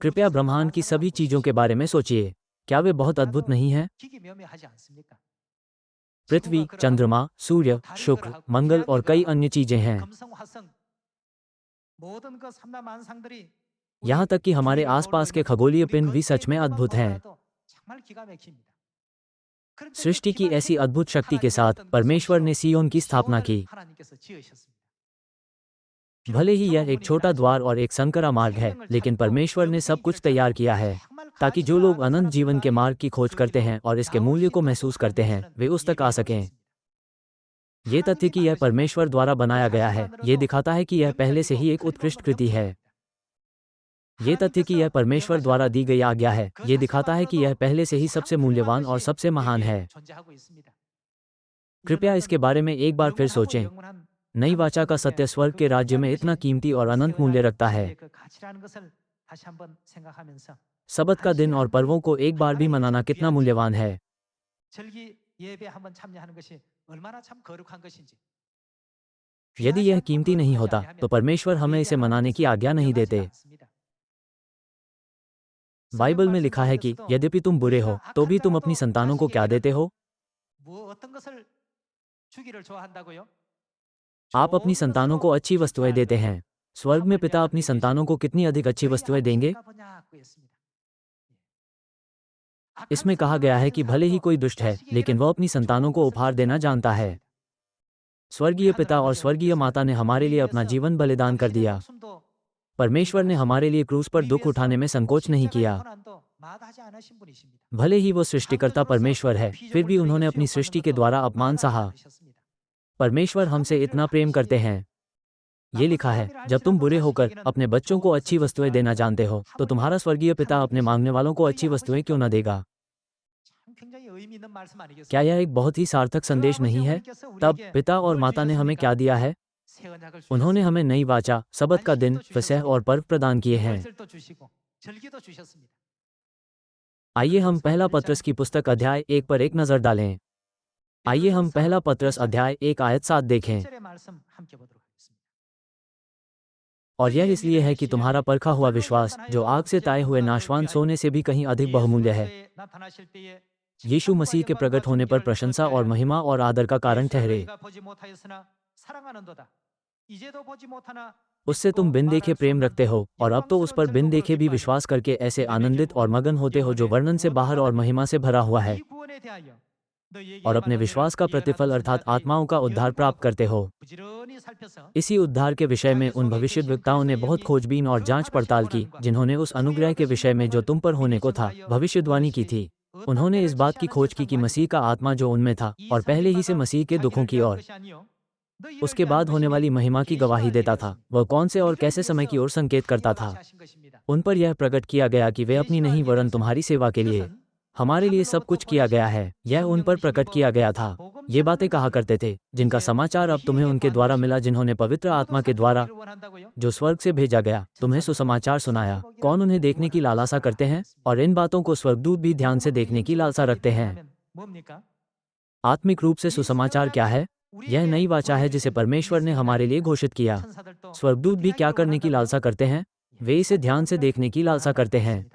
कृपया ब्रह्मांड की सभी चीजों के बारे में सोचिए। क्या वे बहुत अद्भुत नहीं हैं? पृथ्वी, चंद्रमा, सूर्य, शुक्र, मंगल और कई अन्य चीजें हैं। यहाँ तक कि हमारे आसपास के खगोलीय पिंड भी सच में अद्भुत हैं। सृष्टि की ऐसी अद्भुत शक्ति के साथ परमेश्वर ने सियोन की स्थापना की। भले ही यह एक छोटा द्वार और एक संकरा मार्ग है, लेकिन परमेश्वर ने सब कुछ तैयार किया है ताकि जो लोग अनंत जीवन के मार्ग की खोज करते हैं और इसके मूल्य को महसूस करते हैं, वे उस तक आ सकें। ये तथ्य कि यह परमेश्वर द्वारा बनाया गया है, ये दिखाता है कि यह पहले से ही एक उत्कृष्ट कृति है। ये तथ्य कि यह परमेश्वर द्वारा दी गई आज्ञा है, ये दिखाता है कि यह पहले से ही सबसे मूल्यवान और सबसे महान है। कृपया इसके बारे में एक बार फिर सोचें। नई वाचा का सत्य स्वर्ग के राज्य में इतना कीमती और अनंत मूल्य रखता है। सबत का दिन और पर्वों को एक बार भी मनाना कितना मूल्यवान है। यदि यह कीमती नहीं होता तो परमेश्वर हमें इसे मनाने की आज्ञा नहीं देते। बाइबल में लिखा है कि यद्यपि तुम बुरे हो तो भी तुम अपनी संतानों को क्या देते हो? आप अपनी संतानों को अच्छी वस्तुएं देते हैं। स्वर्ग में पिता अपनी संतानों को कितनी अधिक अच्छी वस्तुएं देंगे? इसमें कहा गया है कि भले ही कोई दुष्ट है, लेकिन वह अपनी संतानों को उपहार देना जानता है। स्वर्गीय पिता और स्वर्गीय माता ने हमारे लिए अपना जीवन बलिदान कर दिया। परमेश्वर ने हमारे लिए क्रूस पर दुख उठाने में संकोच नहीं किया। भले ही वो सृष्टिकर्ता परमेश्वर है, फिर भी उन्होंने अपनी सृष्टि के द्वारा अपमान सहा। परमेश्वर हमसे इतना प्रेम करते हैं। ये लिखा है, जब तुम बुरे होकर अपने बच्चों को अच्छी वस्तुएं देना जानते हो, तो तुम्हारा स्वर्गीय पिता अपने मांगने वालों को अच्छी वस्तुएं क्यों न देगा? क्या यह एक बहुत ही सार्थक संदेश नहीं है? तब पिता और माता ने हमें क्या दिया है? उन्होंने हमें नई वाचा, सबत का दिन, फसह और पर्व प्रदान किए हैं। आइए हम पहला पत्रस की पुस्तक अध्याय 1 पर एक नजर डालें। आइए हम पहला पत्रस अध्याय 1 आयत 7 देखें। और यह इसलिए है कि तुम्हारा परखा हुआ विश्वास, जो आग से ताए हुए नाशवान सोने से भी कहीं अधिक बहुमूल्य है, यीशु मसीह के प्रकट होने पर प्रशंसा और महिमा और आदर का कारण ठहरे। उससे तुम बिन देखे प्रेम रखते हो, और अब तो उस पर बिन देखे भी विश्वास करके ऐसे आनंदित और मगन होते हो जो वर्णन से बाहर और महिमा से भरा हुआ है, और अपने विश्वास का प्रतिफल अर्थात आत्माओं का उद्धार प्राप्त करते हो। इसी उद्धार के विषय में उन भविष्यद्वक्ताओं ने बहुत खोजबीन और जांच पड़ताल की, जिन्होंने उस अनुग्रह के विषय में जो तुम पर होने को था भविष्यवाणी की थी। उन्होंने इस बात की खोज की कि मसीह का आत्मा जो उनमें था और पहले ही से मसीह के दुखों की और उसके बाद होने वाली महिमा की गवाही देता था, वह कौन से और कैसे समय की ओर संकेत करता था। उन पर यह प्रकट किया गया कि वे अपनी नहीं वरन तुम्हारी सेवा के लिए हमारे लिए सब कुछ किया गया है। यह उन पर प्रकट किया गया था। ये बातें कहा करते थे, जिनका समाचार अब तुम्हें उनके द्वारा मिला जिन्होंने पवित्र आत्मा के द्वारा जो स्वर्ग से भेजा गया तुम्हें सुसमाचार सुनाया। कौन उन्हें देखने की लालसा करते हैं, और इन बातों को स्वर्गदूत भी ध्यान से देखने की लालसा रखते हैं। आत्मिक रूप से सुसमाचार क्या है? यह नई वाचा है जिसे परमेश्वर ने हमारे लिए घोषित किया। स्वर्गदूत भी क्या करने की लालसा करते हैं? वे इसे ध्यान से देखने की लालसा करते हैं।